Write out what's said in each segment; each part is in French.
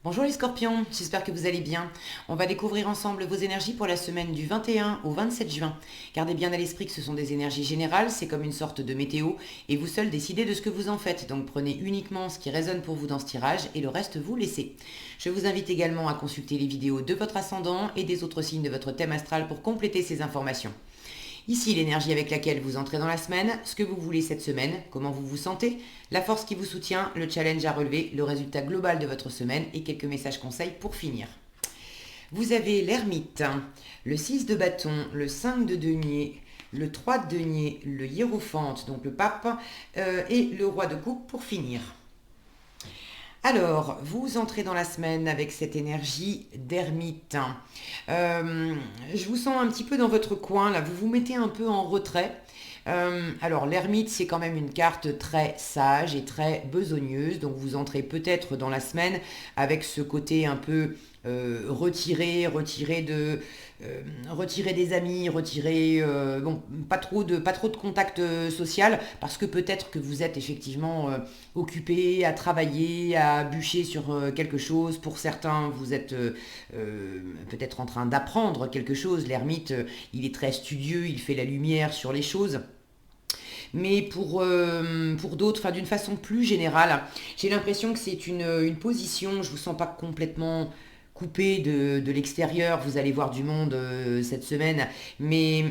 Bonjour les scorpions, j'espère que vous allez bien. On va découvrir ensemble vos énergies pour la semaine du 21 au 27 juin. Gardez bien à l'esprit que ce sont des énergies générales, c'est comme une sorte de météo, et vous seuls décidez de ce que vous en faites. Donc prenez uniquement ce qui résonne pour vous dans ce tirage, et le reste vous laissez. Je vous invite également à consulter les vidéos de votre ascendant et des autres signes de votre thème astral pour compléter ces informations. Ici, l'énergie avec laquelle vous entrez dans la semaine, ce que vous voulez cette semaine, comment vous vous sentez, la force qui vous soutient, le challenge à relever, le résultat global de votre semaine et quelques messages conseils pour finir. Vous avez l'ermite, le 6 de bâton, le 5 de denier, le 3 de denier, le hiérophante, donc le pape, et le roi de coupe pour finir. Alors, vous entrez dans la semaine avec cette énergie d'ermite. Je vous sens un petit peu dans votre coin, là, vous vous mettez un peu en retrait. Alors, l'ermite, c'est quand même une carte très sage et très besogneuse, donc vous entrez peut-être dans la semaine avec ce côté un peu retirer des amis, bon, pas trop de contact social, parce que peut-être que vous êtes effectivement occupé à travailler, à bûcher sur quelque chose. Pour certains, vous êtes peut-être en train d'apprendre quelque chose. L'ermite, il est très studieux, il fait la lumière sur les choses. Mais pour d'autres, enfin d'une façon plus générale, j'ai l'impression que c'est une position, je ne vous sens pas complètement coupé de l'extérieur, vous allez voir du monde cette semaine, mais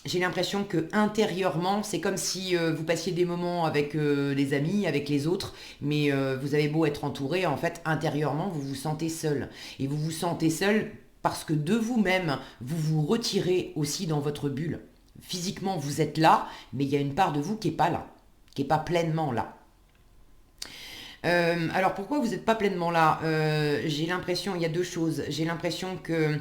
j'ai l'impression que intérieurement, c'est comme si vous passiez des moments avec les amis, avec les autres, mais vous avez beau être entouré, en fait, intérieurement, vous vous sentez seul. Et vous vous sentez seul parce que de vous-même, vous vous retirez aussi dans votre bulle. Physiquement, vous êtes là, mais il y a une part de vous qui n'est pas là, qui n'est pas pleinement là. Alors pourquoi vous n'êtes pas pleinement là? J'ai l'impression, il y a deux choses. J'ai l'impression que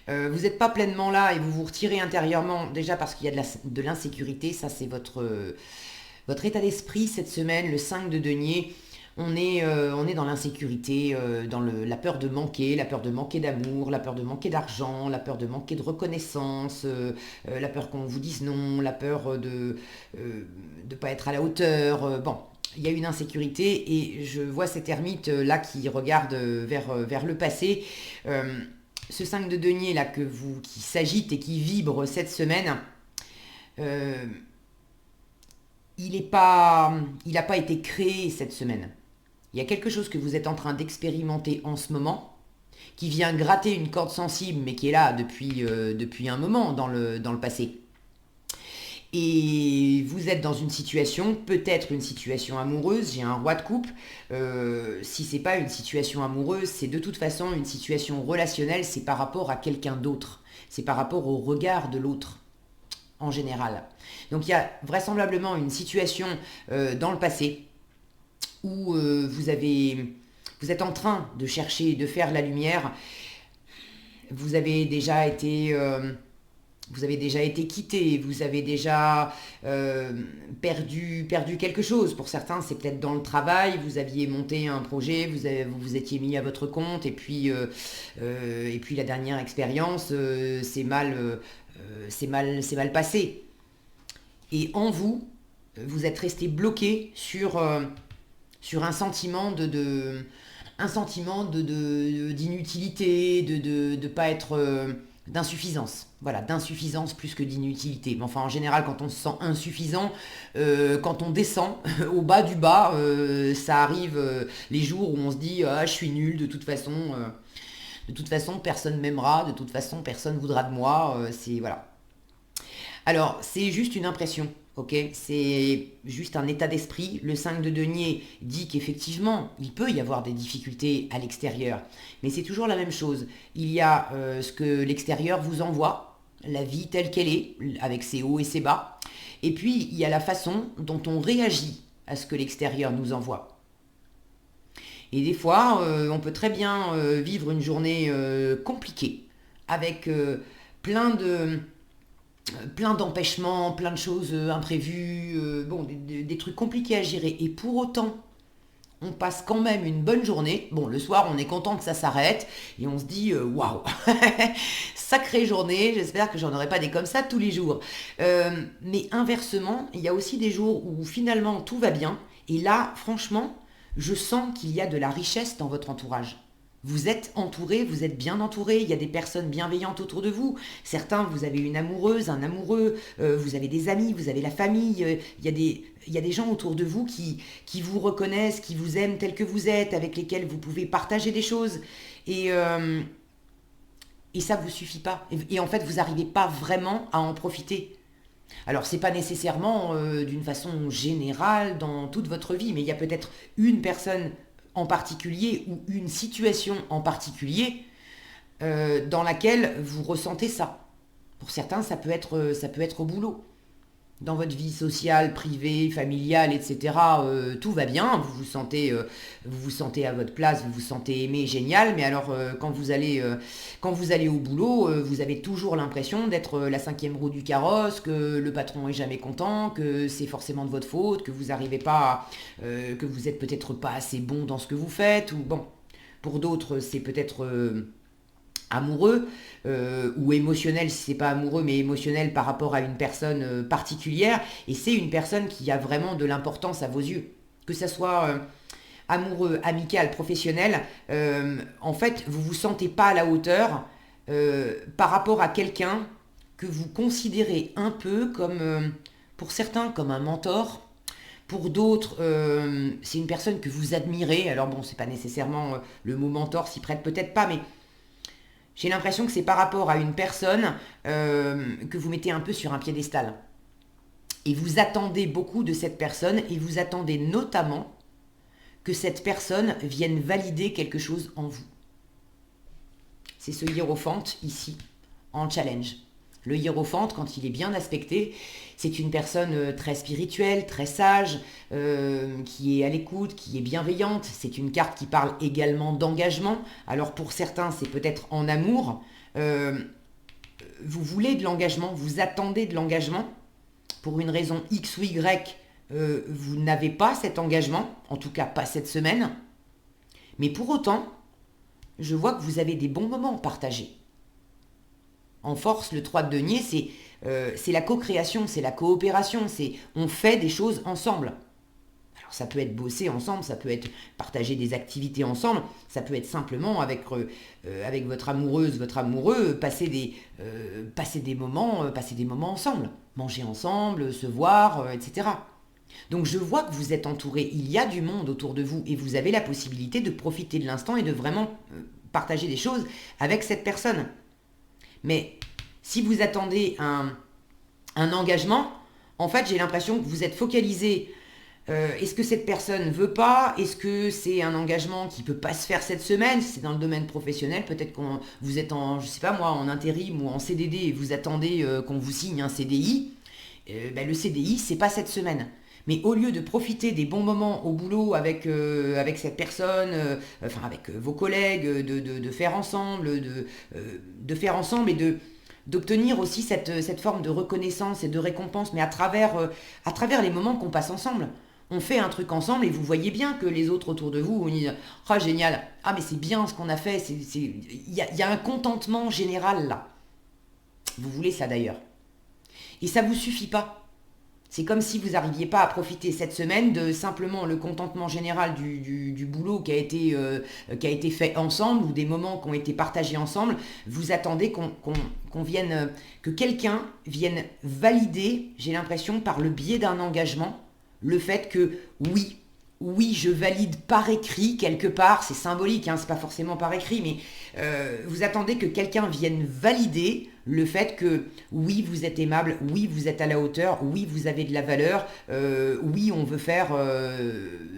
vous n'êtes pas pleinement là et vous vous retirez intérieurement, déjà parce qu'il y a de l'insécurité, ça c'est votre état d'esprit cette semaine, le 5 de denier. On est dans l'insécurité, dans la peur de manquer, la peur de manquer d'amour, la peur de manquer d'argent, la peur de manquer de reconnaissance, la peur qu'on vous dise non, la peur de ne pas être à la hauteur. Bon, il y a une insécurité et je vois cet ermite là qui regarde vers le passé. Ce 5 de denier là qui s'agite et qui vibre cette semaine, euh, il n'a pas été créé cette semaine. Il y a quelque chose que vous êtes en train d'expérimenter en ce moment, qui vient gratter une corde sensible, mais qui est là depuis un moment dans le passé. Et vous êtes dans une situation, peut-être une situation amoureuse, j'ai un roi de coupe. Si c'est pas une situation amoureuse, c'est de toute façon une situation relationnelle, c'est par rapport à quelqu'un d'autre. C'est par rapport au regard de l'autre, en général. Donc il y a vraisemblablement une situation dans le passé où vous êtes en train de chercher, de faire la lumière. Vous avez déjà été, euh, vous avez déjà été quitté, vous avez déjà perdu quelque chose. Pour certains, c'est peut-être dans le travail, vous aviez monté un projet, vous vous étiez mis à votre compte, et puis la dernière expérience, c'est mal passé. Et en vous, vous êtes resté bloqué sur d'inutilité, de pas être d'insuffisance. Voilà, d'insuffisance plus que d'inutilité. Mais enfin, en général, quand on se sent insuffisant, quand on descend au bas du bas, ça arrive les jours où on se dit ah, je suis nul, de toute façon, personne m'aimera, de toute façon, personne voudra de moi. C'est voilà. Alors, c'est juste une impression, ok? C'est juste un état d'esprit. Le 5 de denier dit qu'effectivement, il peut y avoir des difficultés à l'extérieur, mais c'est toujours la même chose. Il y a ce que l'extérieur vous envoie, la vie telle qu'elle est, avec ses hauts et ses bas, et puis il y a la façon dont on réagit à ce que l'extérieur nous envoie. Et des fois, on peut très bien vivre une journée compliquée, avec plein de plein d'empêchements, plein de choses imprévues, bon, des trucs compliqués à gérer. Et pour autant, on passe quand même une bonne journée. Bon, le soir, on est content que ça s'arrête et on se dit waouh, sacrée journée. J'espère que j'en aurai pas des comme ça tous les jours. Mais inversement, il y a aussi des jours où finalement tout va bien. Et là, franchement, Je sens qu'il y a de la richesse dans votre entourage. Vous êtes entouré, vous êtes bien entouré, il y a des personnes bienveillantes autour de vous. Certains, vous avez une amoureuse, un amoureux, vous avez des amis, vous avez la famille. Il y a des gens autour de vous qui vous reconnaissent, qui vous aiment tel que vous êtes, avec lesquels vous pouvez partager des choses. Et, euh, et ça ne vous suffit pas. Et en fait, vous n'arrivez pas vraiment à en profiter. Alors, c'est pas nécessairement d'une façon générale dans toute votre vie, mais il y a peut-être une personne en particulier ou une situation en particulier dans laquelle vous ressentez ça. Pour certains, ça peut être au boulot. Dans votre vie sociale, privée, familiale, etc., tout va bien, vous vous sentez à votre place, vous vous sentez aimé, génial, mais alors quand vous allez au boulot, vous avez toujours l'impression d'être la cinquième roue du carrosse, que le patron est jamais content, que c'est forcément de votre faute, que vous arrivez pas, que vous êtes peut-être pas assez bon dans ce que vous faites, ou bon, pour d'autres, c'est peut-être amoureux ou émotionnel si c'est pas amoureux mais émotionnel par rapport à une personne particulière et c'est une personne qui a vraiment de l'importance à vos yeux que ça soit amoureux, amical, professionnel en fait vous vous sentez pas à la hauteur par rapport à quelqu'un que vous considérez un peu comme pour certains comme un mentor pour d'autres, c'est une personne que vous admirez. Alors bon, c'est pas nécessairement le mot mentor s'y prête peut-être pas, mais j'ai l'impression que c'est par rapport à une personne que vous mettez un peu sur un piédestal. Et vous attendez beaucoup de cette personne et vous attendez notamment que cette personne vienne valider quelque chose en vous. C'est ce hiérophante ici, en challenge. Le hiérophante, quand il est bien aspecté, c'est une personne très spirituelle, très sage, qui est à l'écoute, qui est bienveillante. C'est une carte qui parle également d'engagement. Alors pour certains, c'est peut-être en amour. Vous voulez de l'engagement, vous attendez de l'engagement. Pour une raison X ou Y, vous n'avez pas cet engagement, en tout cas pas cette semaine. Mais pour autant, je vois que vous avez des bons moments partagés. En force, le 3 de denier, c'est la co-création, c'est la coopération, c'est on fait des choses ensemble. Alors ça peut être bosser ensemble, ça peut être partager des activités ensemble, ça peut être simplement avec votre amoureuse, votre amoureux, passer des moments ensemble, manger ensemble, se voir, etc. Donc je vois que vous êtes entouré, il y a du monde autour de vous et vous avez la possibilité de profiter de l'instant et de vraiment partager des choses avec cette personne. Mais si vous attendez un engagement, en fait, j'ai l'impression que vous êtes focalisé. Est-ce que cette personne ne veut pas? Est-ce que c'est un engagement qui ne peut pas se faire cette semaine? Si c'est dans le domaine professionnel, peut-être que vous êtes je sais pas moi, en intérim ou en CDD et vous attendez qu'on vous signe un CDI. Le CDI, c'est pas cette semaine. Mais au lieu de profiter des bons moments au boulot avec cette personne, avec vos collègues, de faire ensemble, de faire ensemble et d'obtenir aussi cette forme de reconnaissance et de récompense, mais à travers les moments qu'on passe ensemble. On fait un truc ensemble et vous voyez bien que les autres autour de vous, on dit ah génial, ah mais c'est bien ce qu'on a fait, il y a un contentement général là. Vous voulez ça d'ailleurs. Et ça vous suffit pas. C'est comme si vous n'arriviez pas à profiter cette semaine de simplement le contentement général du boulot qui a été fait ensemble ou des moments qui ont été partagés ensemble. Vous attendez qu'on vienne, que quelqu'un vienne valider, j'ai l'impression, par le biais d'un engagement, le fait que oui, je valide par écrit quelque part, c'est symbolique, hein, c'est pas forcément par écrit, mais vous attendez que quelqu'un vienne valider le fait que oui, vous êtes aimable, oui, vous êtes à la hauteur, oui, vous avez de la valeur, oui, on veut faire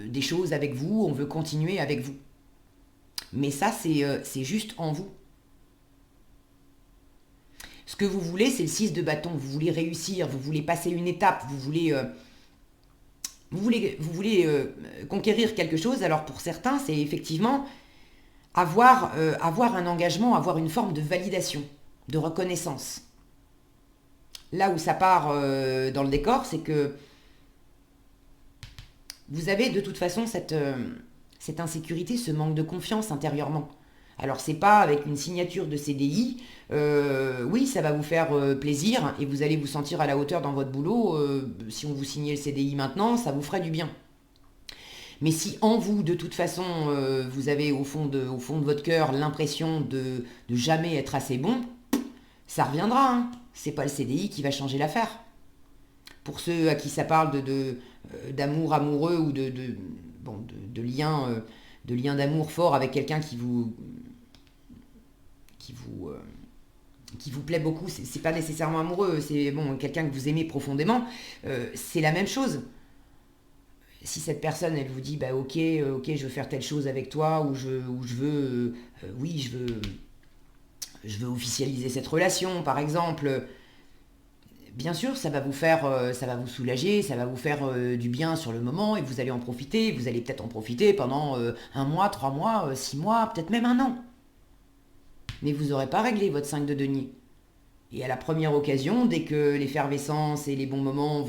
des choses avec vous, on veut continuer avec vous. Mais ça, c'est juste en vous. Ce que vous voulez, c'est le 6 de bâton, vous voulez réussir, vous voulez passer une étape, vous voulez conquérir quelque chose. Alors pour certains, c'est effectivement avoir un engagement, avoir une forme de validation, de reconnaissance. Là où ça part dans le décor, c'est que vous avez de toute façon cette insécurité, ce manque de confiance intérieurement. Alors c'est pas avec une signature de CDI, oui ça va vous faire plaisir et vous allez vous sentir à la hauteur dans votre boulot, si on vous signait le CDI maintenant, ça vous ferait du bien. Mais si en vous, de toute façon, vous avez au fond de votre cœur l'impression de jamais être assez bon, ça reviendra. Hein. C'est pas le CDI qui va changer l'affaire. Pour ceux à qui ça parle d'amour amoureux ou bon, de lien d'amour fort avec quelqu'un qui vous, euh, qui vous plaît beaucoup, c'est pas nécessairement amoureux, c'est bon, quelqu'un que vous aimez profondément, c'est la même chose. Si cette personne, elle vous dit, bah ok, ok, je veux faire telle chose avec toi, ou je veux, oui, je veux officialiser cette relation, par exemple, bien sûr, ça va vous soulager, ça va vous faire du bien sur le moment, et vous allez en profiter, vous allez peut-être en profiter pendant un mois, 3 mois, 6 mois, peut-être même un an. Mais vous n'aurez pas réglé votre 5 de denier. Et à la première occasion, dès que l'effervescence et les bons moments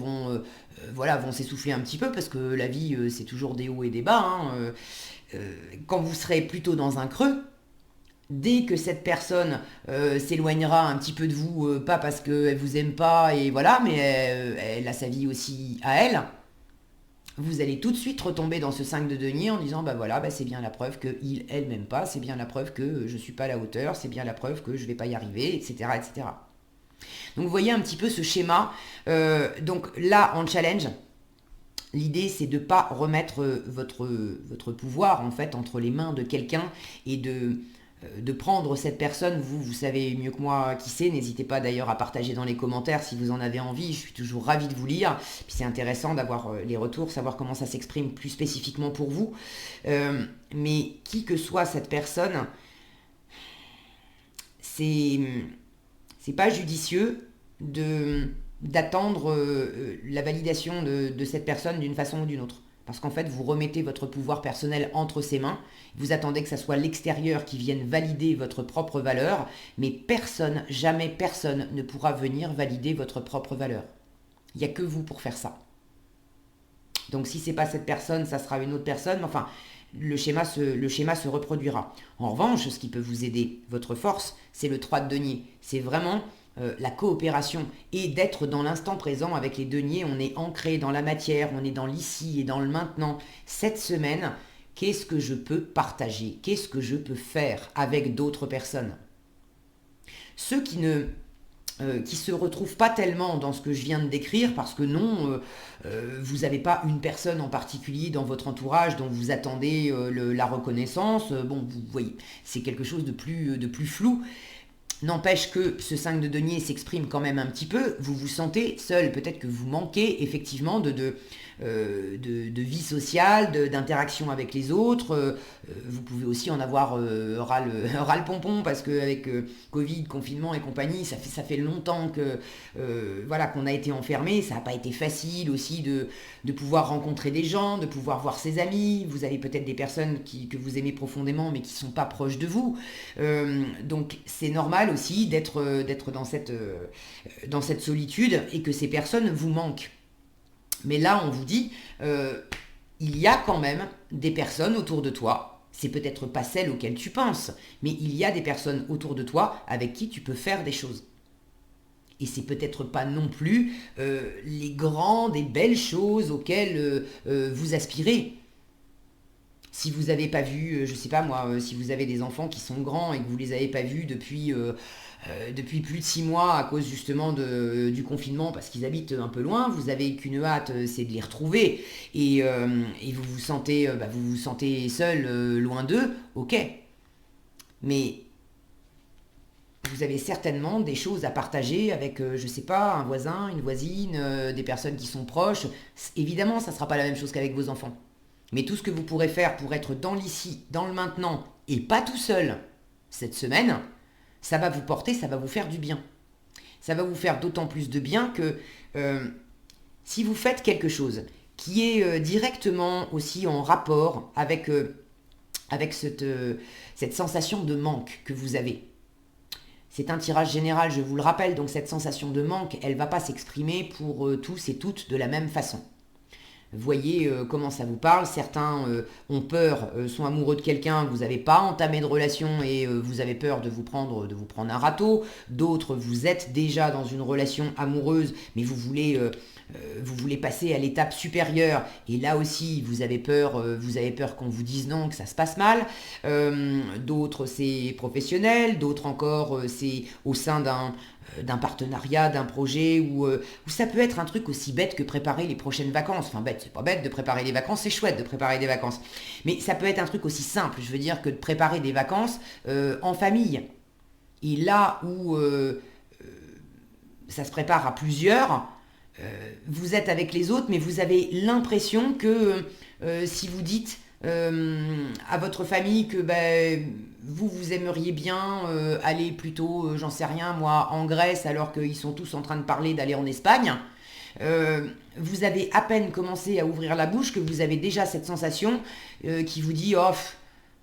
voilà, vont s'essouffler un petit peu, parce que la vie, c'est toujours des hauts et des bas, hein, quand vous serez plutôt dans un creux, dès que cette personne s'éloignera un petit peu de vous, pas parce qu'elle vous aime pas, et voilà, mais elle a sa vie aussi à elle, vous allez tout de suite retomber dans ce 5 de denier en disant, bah voilà, bah c'est bien la preuve qu'il, elle m'aime pas, c'est bien la preuve que je suis pas à la hauteur, c'est bien la preuve que je vais pas y arriver, etc., etc. Donc vous voyez un petit peu ce schéma. Donc là, en challenge, l'idée c'est de ne pas remettre votre pouvoir en fait entre les mains de quelqu'un et de prendre cette personne. Vous savez mieux que moi qui c'est. N'hésitez pas d'ailleurs à partager dans les commentaires si vous en avez envie. Je suis toujours ravie de vous lire. Puis c'est intéressant d'avoir les retours, savoir comment ça s'exprime plus spécifiquement pour vous. Mais qui que soit cette personne, c'est pas judicieux d'attendre la validation de cette personne d'une façon ou d'une autre. Parce qu'en fait, vous remettez votre pouvoir personnel entre ses mains, vous attendez que ça soit l'extérieur qui vienne valider votre propre valeur, mais personne, jamais personne ne pourra venir valider votre propre valeur. Il n'y a que vous pour faire ça. Donc si c'est pas cette personne, ça sera une autre personne, enfin, le schéma se reproduira. En revanche, ce qui peut vous aider, votre force, c'est le 3 de denier. C'est vraiment la coopération et d'être dans l'instant présent avec les deniers. On est ancré dans la matière, on est dans l'ici et dans le maintenant. Cette semaine, qu'est-ce que je peux partager? Qu'est-ce que je peux faire avec d'autres personnes? Ceux qui se retrouvent pas tellement dans ce que je viens de décrire, parce que non, vous n'avez pas une personne en particulier dans votre entourage dont vous attendez la reconnaissance. Bon, vous voyez, c'est quelque chose de plus flou. N'empêche que ce 5 de denier s'exprime quand même un petit peu. Vous vous sentez seul. Peut-être que vous manquez effectivement de vie sociale, d'interaction avec les autres. Vous pouvez aussi en avoir ras le pompon parce qu'avec Covid, confinement et compagnie, ça fait longtemps que voilà, qu'on a été enfermé. Ça n'a pas été facile aussi de pouvoir rencontrer des gens, de pouvoir voir ses amis. Vous avez peut-être des personnes que vous aimez profondément mais qui ne sont pas proches de vous. Donc c'est normal aussi d'être dans cette solitude et que ces personnes vous manquent. Mais là, on vous dit, il y a quand même des personnes autour de toi. C'est peut-être pas celles auxquelles tu penses, mais il y a des personnes autour de toi avec qui tu peux faire des choses. Et c'est peut-être pas non plus les grandes et belles choses auxquelles vous aspirez. Si vous n'avez pas vu, je sais pas moi, si vous avez des enfants qui sont grands et que vous les avez pas vus depuis plus de 6 mois à cause justement du confinement parce qu'ils habitent un peu loin, vous avez qu'une hâte, c'est de les retrouver et vous vous sentez seul loin d'eux, ok. Mais vous avez certainement des choses à partager avec, je sais pas, un voisin, une voisine, des personnes qui sont proches. Évidemment, ça ne sera pas la même chose qu'avec vos enfants. Mais tout ce que vous pourrez faire pour être dans l'ici, dans le maintenant, et pas tout seul cette semaine, ça va vous porter, ça va vous faire du bien. Ça va vous faire d'autant plus de bien que si vous faites quelque chose qui est directement aussi en rapport avec cette sensation de manque que vous avez. C'est un tirage général, je vous le rappelle, donc cette sensation de manque, elle ne va pas s'exprimer pour tous et toutes de la même façon. Voyez comment ça vous parle. Certains ont peur, sont amoureux de quelqu'un, vous n'avez pas entamé de relation et vous avez peur de vous prendre un râteau. D'autres, vous êtes déjà dans une relation amoureuse, mais vous voulez vous voulez passer à l'étape supérieure et là aussi vous avez peur qu'on vous dise non, que ça se passe mal. D'autres c'est professionnel, d'autres encore c'est au sein d'un partenariat, d'un projet ou ça peut être un truc aussi bête que préparer les prochaines vacances. Enfin bête, c'est pas bête de préparer des vacances, c'est chouette de préparer des vacances. Mais ça peut être un truc aussi simple, je veux dire, que de préparer des vacances en famille. Et là où ça se prépare à plusieurs, vous êtes avec les autres, mais vous avez l'impression que si vous dites à votre famille que vous aimeriez bien aller plutôt, j'en sais rien, moi, en Grèce, alors qu'ils sont tous en train de parler d'aller en Espagne, vous avez à peine commencé à ouvrir la bouche que vous avez déjà cette sensation qui vous dit oh,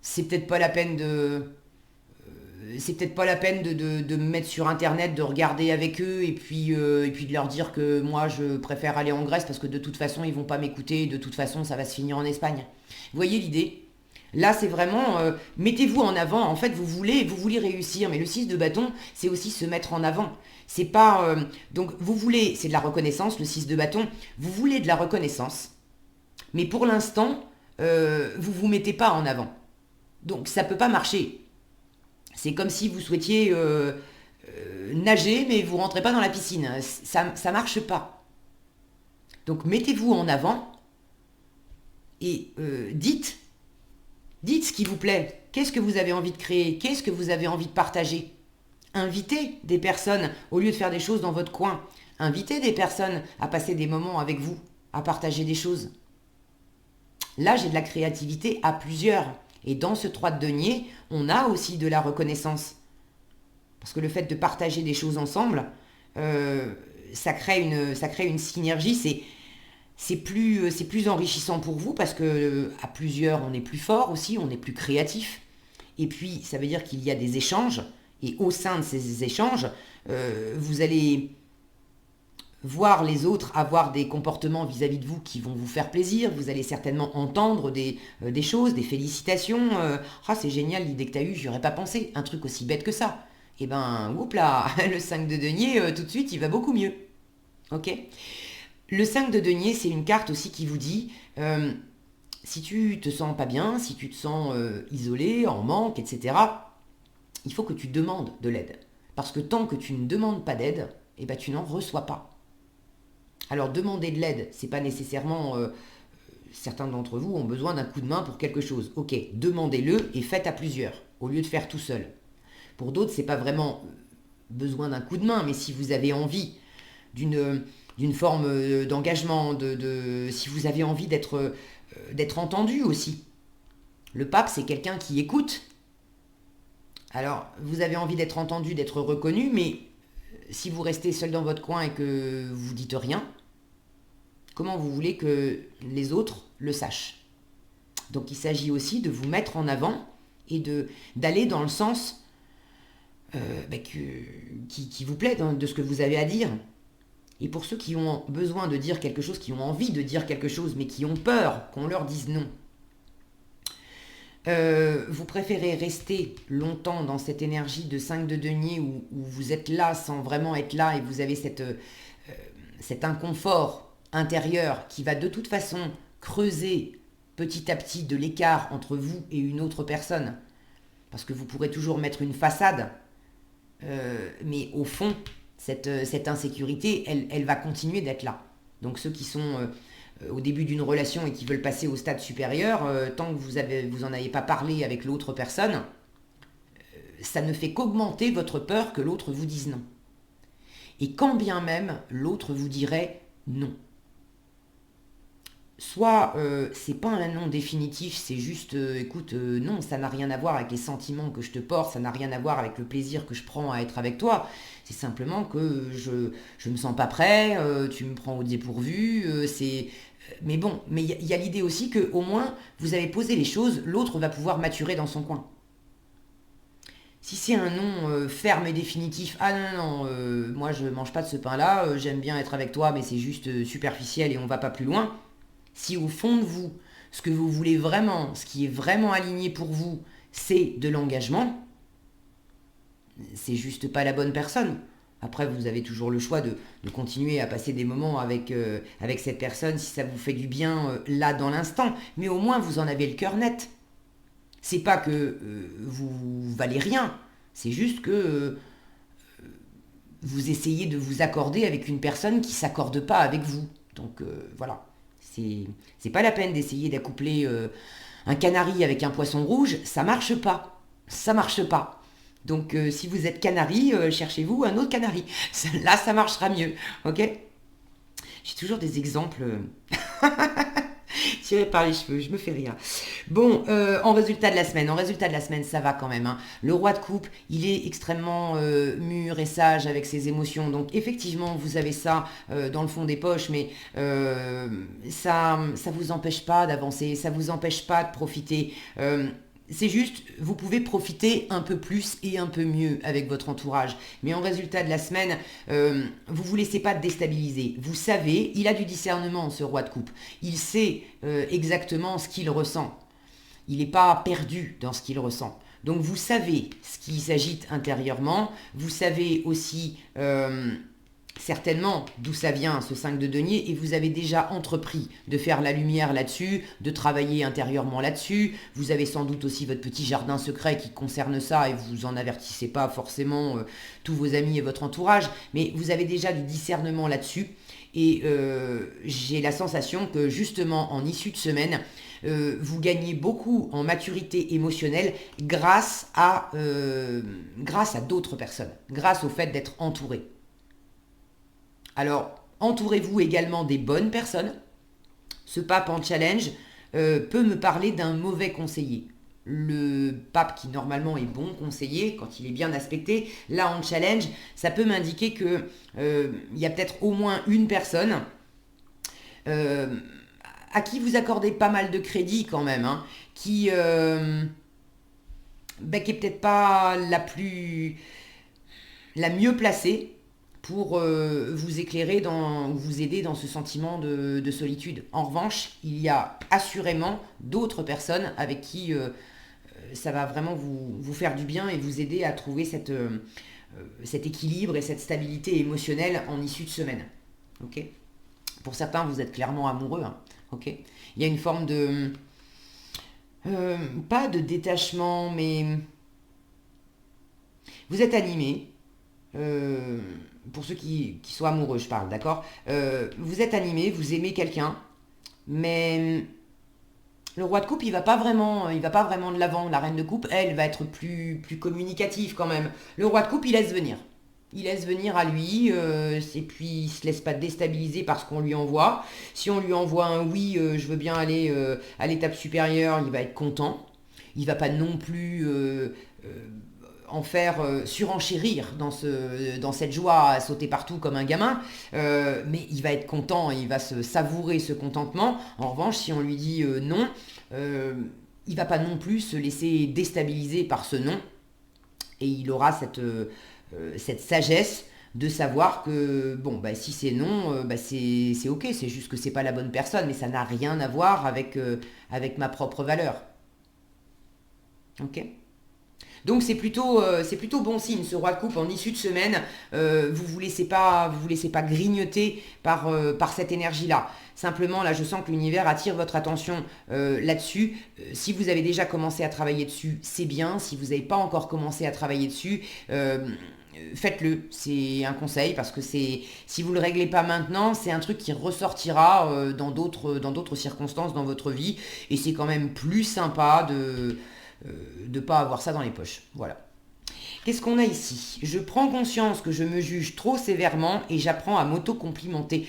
c'est peut-être pas la peine de me mettre sur internet, de regarder avec eux et puis de leur dire que moi je préfère aller en Grèce parce que de toute façon ils vont pas m'écouter, de toute façon ça va se finir en Espagne. Vous voyez l'idée? Là c'est vraiment mettez-vous en avant, en fait vous voulez réussir, mais le 6 de bâton c'est aussi se mettre en avant. C'est pas donc vous voulez, c'est de la reconnaissance le 6 de bâton, vous voulez de la reconnaissance, mais pour l'instant vous mettez pas en avant. Donc ça peut pas marcher. C'est comme si vous souhaitiez nager, mais vous rentrez pas dans la piscine. Ça marche pas. Donc mettez-vous en avant et dites ce qui vous plaît. Qu'est-ce que vous avez envie de créer? Qu'est-ce que vous avez envie de partager? Invitez des personnes, au lieu de faire des choses dans votre coin. Invitez des personnes à passer des moments avec vous, à partager des choses. Là, j'ai de la créativité à plusieurs. Et dans ce 3 de denier, on a aussi de la reconnaissance. Parce que le fait de partager des choses ensemble, ça crée une synergie. C'est plus enrichissant pour vous parce que à plusieurs, on est plus fort aussi, on est plus créatif. Et puis, ça veut dire qu'il y a des échanges. Et au sein de ces échanges, vous allez voir les autres avoir des comportements vis-à-vis de vous qui vont vous faire plaisir. Vous allez certainement entendre des choses, des félicitations. Ah, c'est génial l'idée que tu as eue, j'y aurais pas pensé. Un truc aussi bête que ça. Et ben, oups là, le 5 de denier, tout de suite, il va beaucoup mieux. Ok? Le 5 de denier, c'est une carte aussi qui vous dit si tu te sens pas bien, si tu te sens isolé, en manque, etc., il faut que tu demandes de l'aide. Parce que tant que tu ne demandes pas d'aide, eh ben, tu n'en reçois pas. Alors demander de l'aide, c'est pas nécessairement certains d'entre vous ont besoin d'un coup de main pour quelque chose. Ok, demandez-le et faites à plusieurs au lieu de faire tout seul. Pour d'autres, c'est pas vraiment besoin d'un coup de main, mais si vous avez envie d'une forme d'engagement, si vous avez envie d'être entendu aussi. Le pape, c'est quelqu'un qui écoute. Alors, vous avez envie d'être entendu, d'être reconnu, mais si vous restez seul dans votre coin et que vous dites rien, comment vous voulez que les autres le sachent? Donc il s'agit aussi de vous mettre en avant et d'aller dans le sens qui vous plaît, de ce que vous avez à dire. Et pour ceux qui ont besoin de dire quelque chose, qui ont envie de dire quelque chose, mais qui ont peur qu'on leur dise non, vous préférez rester longtemps dans cette énergie de 5 de denier où vous êtes là sans vraiment être là et vous avez cet inconfort intérieur qui va de toute façon creuser petit à petit de l'écart entre vous et une autre personne. Parce que vous pourrez toujours mettre une façade, mais au fond, cette insécurité, elle va continuer d'être là. Donc ceux qui sont au début d'une relation et qui veulent passer au stade supérieur, tant que vous en avez pas parlé avec l'autre personne, ça ne fait qu'augmenter votre peur que l'autre vous dise non. Et quand bien même l'autre vous dirait non. Soit c'est pas un non définitif, c'est juste écoute, non, ça n'a rien à voir avec les sentiments que je te porte, ça n'a rien à voir avec le plaisir que je prends à être avec toi. C'est simplement que je me sens pas prêt, tu me prends au dépourvu, mais bon, mais il y a l'idée aussi que au moins vous avez posé les choses, l'autre va pouvoir maturer dans son coin. Si c'est un non ferme et définitif, ah non, moi je mange pas de ce pain-là, j'aime bien être avec toi, mais c'est juste superficiel et on va pas plus loin. Si au fond de vous, ce que vous voulez vraiment, ce qui est vraiment aligné pour vous, c'est de l'engagement, c'est juste pas la bonne personne. Après, vous avez toujours le choix de continuer à passer des moments avec cette personne si ça vous fait du bien là dans l'instant. Mais au moins, vous en avez le cœur net. C'est pas que vous valez rien. C'est juste que vous essayez de vous accorder avec une personne qui s'accorde pas avec vous. Donc voilà. C'est pas la peine d'essayer d'accoupler un canari avec un poisson rouge. Ça marche pas. Ça marche pas. Donc si vous êtes canari, cherchez-vous un autre canari. Là, ça marchera mieux. Ok? J'ai toujours des exemples tirés par les cheveux, je me fais rire. Bon, en résultat de la semaine, ça va quand même, hein. Le roi de coupe, il est extrêmement mûr et sage avec ses émotions. Donc effectivement, vous avez ça dans le fond des poches, mais ça vous empêche pas d'avancer, ça vous empêche pas de profiter. C'est juste, vous pouvez profiter un peu plus et un peu mieux avec votre entourage. Mais en résultat de la semaine, vous ne vous laissez pas déstabiliser. Vous savez, il a du discernement, ce roi de coupe. Il sait exactement ce qu'il ressent. Il n'est pas perdu dans ce qu'il ressent. Donc vous savez ce qui s'agite intérieurement. Vous savez aussi certainement d'où ça vient ce 5 de denier et vous avez déjà entrepris de faire la lumière là-dessus, de travailler intérieurement là-dessus. Vous avez sans doute aussi votre petit jardin secret qui concerne ça et vous en avertissez pas forcément tous vos amis et votre entourage, mais vous avez déjà du discernement là-dessus et j'ai la sensation que justement en issue de semaine, vous gagnez beaucoup en maturité émotionnelle grâce à d'autres personnes, grâce au fait d'être entouré. Alors, entourez-vous également des bonnes personnes. Ce pape en challenge peut me parler d'un mauvais conseiller. Le pape qui normalement est bon conseiller, quand il est bien aspecté, là en challenge, ça peut m'indiquer que y a peut-être au moins une personne à qui vous accordez pas mal de crédit quand même, hein, qui est peut-être pas la mieux placée pour vous éclairer, vous aider dans ce sentiment de solitude. En revanche, il y a assurément d'autres personnes avec qui ça va vraiment vous faire du bien et vous aider à trouver cet équilibre et cette stabilité émotionnelle en issue de semaine. Okay, pour certains, vous êtes clairement amoureux. Hein, okay, il y a une forme de... pas de détachement, mais... Vous êtes animé. Pour ceux qui sont amoureux, je parle, d'accord. Vous êtes animé, vous aimez quelqu'un, mais le roi de coupe, il va pas vraiment de l'avant. La reine de coupe, elle, va être plus communicative quand même. Le roi de coupe, il laisse venir. Il laisse venir à lui, et puis il se laisse pas déstabiliser par ce qu'on lui envoie. Si on lui envoie un oui, je veux bien aller à l'étape supérieure, il va être content. Il va pas non plus en faire surenchérir dans cette joie à sauter partout comme un gamin, mais il va être content, il va se savourer ce contentement. En revanche, si on lui dit non, il va pas non plus se laisser déstabiliser par ce non, et il aura cette sagesse de savoir que bon bah si c'est non, c'est ok, c'est juste que c'est pas la bonne personne, mais ça n'a rien à voir avec ma propre valeur. Ok. Donc c'est plutôt bon signe, ce roi de coupe en issue de semaine. Vous laissez pas grignoter par cette énergie-là. Simplement, là, je sens que l'univers attire votre attention là-dessus. Si vous avez déjà commencé à travailler dessus, c'est bien. Si vous n'avez pas encore commencé à travailler dessus, faites-le. C'est un conseil parce que si vous ne le réglez pas maintenant, c'est un truc qui ressortira dans d'autres circonstances dans votre vie. Et c'est quand même plus sympa de ne pas avoir ça dans les poches. Voilà. Qu'est-ce qu'on a ici? Je prends conscience que je me juge trop sévèrement et j'apprends à m'auto-complimenter.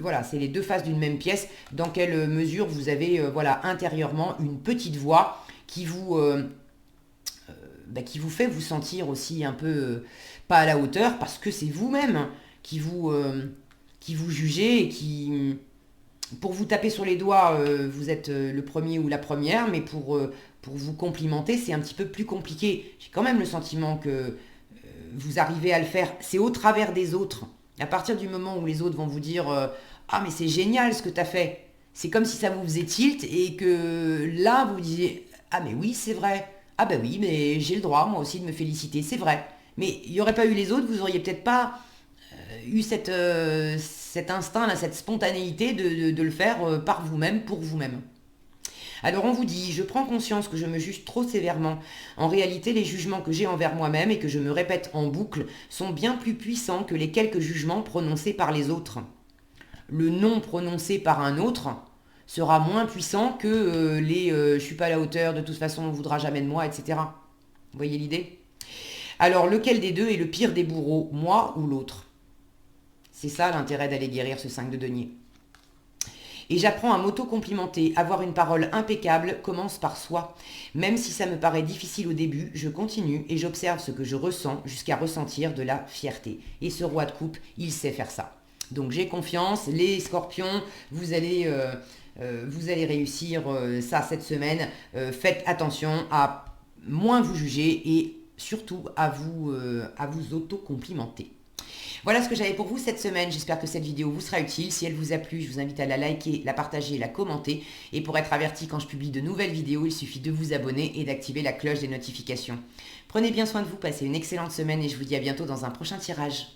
Voilà, c'est les deux faces d'une même pièce. Dans quelle mesure vous avez intérieurement une petite voix qui vous fait vous sentir aussi un peu pas à la hauteur parce que c'est vous-même qui vous jugez et qui... Pour vous taper sur les doigts, vous êtes le premier ou la première, mais pour vous complimenter, c'est un petit peu plus compliqué. J'ai quand même le sentiment que vous arrivez à le faire. C'est au travers des autres. À partir du moment où les autres vont vous dire ah mais c'est génial ce que tu as fait. C'est comme si ça vous faisait tilt et que là vous disiez ah mais oui c'est vrai. Ah ben oui mais j'ai le droit moi aussi de me féliciter, c'est vrai. Mais il n'y aurait pas eu les autres, vous auriez peut-être pas eu cet instinct, là, cette spontanéité de le faire par vous-même, pour vous-même. Alors on vous dit, je prends conscience que je me juge trop sévèrement. En réalité, les jugements que j'ai envers moi-même et que je me répète en boucle sont bien plus puissants que les quelques jugements prononcés par les autres. Le non prononcé par un autre sera moins puissant que je suis pas à la hauteur, de toute façon on ne voudra jamais de moi, etc. Vous voyez l'idée? Alors lequel des deux est le pire des bourreaux, moi ou l'autre? C'est ça l'intérêt d'aller guérir ce 5 de denier. Et j'apprends à m'auto-complimenter. Avoir une parole impeccable commence par soi. Même si ça me paraît difficile au début, je continue et j'observe ce que je ressens jusqu'à ressentir de la fierté. Et ce roi de coupe, il sait faire ça. Donc j'ai confiance, les scorpions, vous allez réussir ça cette semaine. Faites attention à moins vous juger et surtout à vous auto-complimenter. Voilà ce que j'avais pour vous cette semaine. J'espère que cette vidéo vous sera utile. Si elle vous a plu, je vous invite à la liker, la partager, la commenter. Et pour être averti quand je publie de nouvelles vidéos, il suffit de vous abonner et d'activer la cloche des notifications. Prenez bien soin de vous, passez une excellente semaine et je vous dis à bientôt dans un prochain tirage.